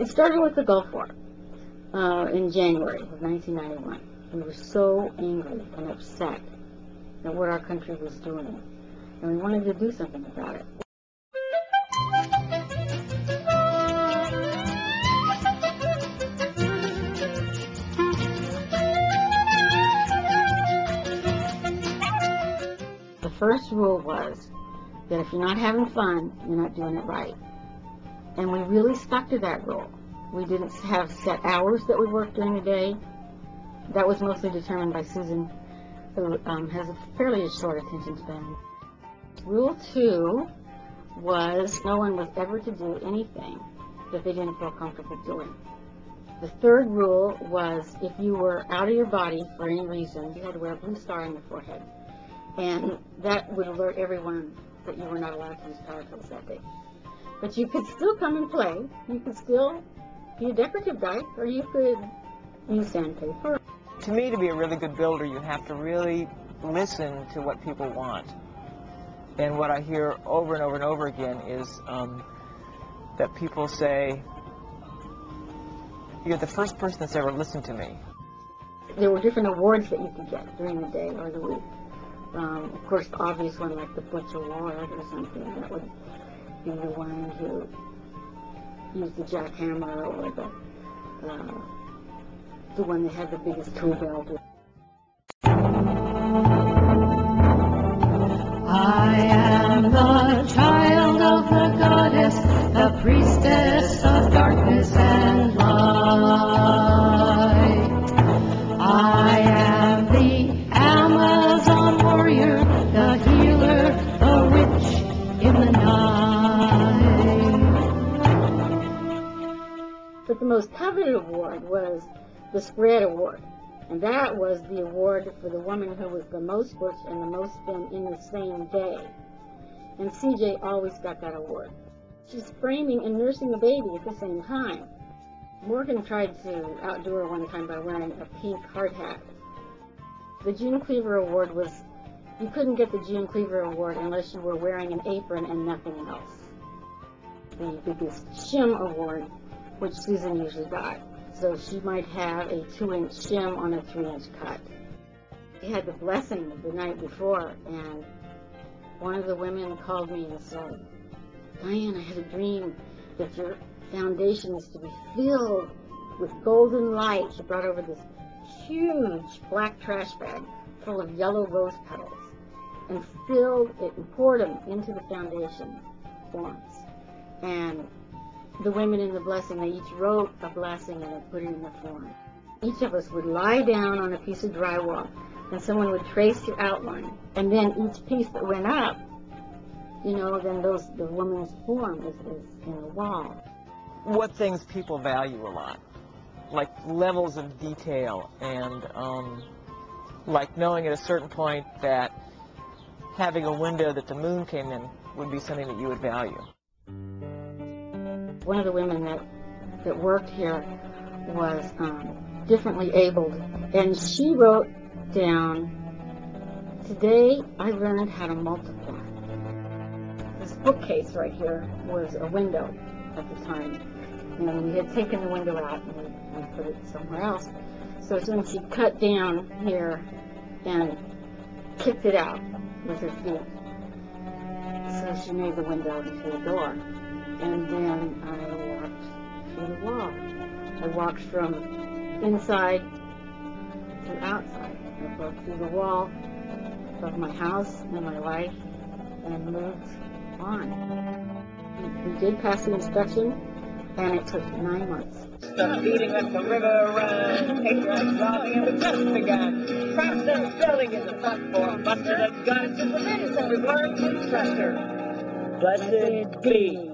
It started with the Gulf War in January of 1991. We were so angry and upset at what our country was doing, and we wanted to do something about it. The first rule was that if you're not having fun, you're not doing it right. And we really stuck to that rule. We didn't have set hours that we worked during the day. That was mostly determined by Susan, who has a fairly short attention span. Rule 2 was no one was ever to do anything that they didn't feel comfortable doing. The third rule was if you were out of your body for any reason, you had to wear a blue star on your forehead. And that would alert everyone that you were not allowed to use power tools that day. But you could still come and play. You could still be a decorative guy, or you could use sandpaper. To me, to be a really good builder, you have to really listen to what people want. And what I hear over and over and over again is that people say, "You're the first person that's ever listened to me." There were different awards that you could get during the day or the week. Of course, the obvious one, like the Butch Award or something, that would be the one who used the jackhammer, or the one that had the biggest tool belt. I am the child of the goddess, the priestess of darkness and light. I am the Amazon warrior, the healer, the witch in the night. But the most coveted award was the Spread Award. And that was the award for the woman who was the most butch and the most thin in the same day. And CJ always got that award. She's framing and nursing the baby at the same time. Morgan tried to outdo her one time by wearing a pink hard hat. The June Cleaver Award was, you couldn't get the June Cleaver Award unless you were wearing an apron and nothing else. The biggest shim award, which Susan usually got. So she might have a 2-inch shim on a 3-inch cut. We had the blessing the night before, and one of the women called me and said, "Dianne, I had a dream that your foundation is to be filled with golden light." She brought over this huge black trash bag full of yellow rose petals and filled it and poured them into the foundation forms. And the women in the blessing, they each wrote a blessing and they put it in the form. Each of us would lie down on a piece of drywall and someone would trace your outline. And then each piece that went up, then the woman's form is in the wall. What things people value a lot, like levels of detail, and like knowing at a certain point that having a window that the moon came in would be something that you would value. One of the women that worked here was differently abled, and she wrote down, "Today I learned how to multiply." This bookcase right here was a window at the time, and we had taken the window out and we put it somewhere else. So then she cut down here and kicked it out with her feet. So she made the window into a door. And then I walked through the wall. I walked from inside to outside. I broke through the wall of my house and my life and moved on. We did pass the inspection, and it took 9 months. The beating of the river ran, patriotic robbing and the just began. Protestant building in the platform, busted a gun to prevent every word from Chester. Blessed be.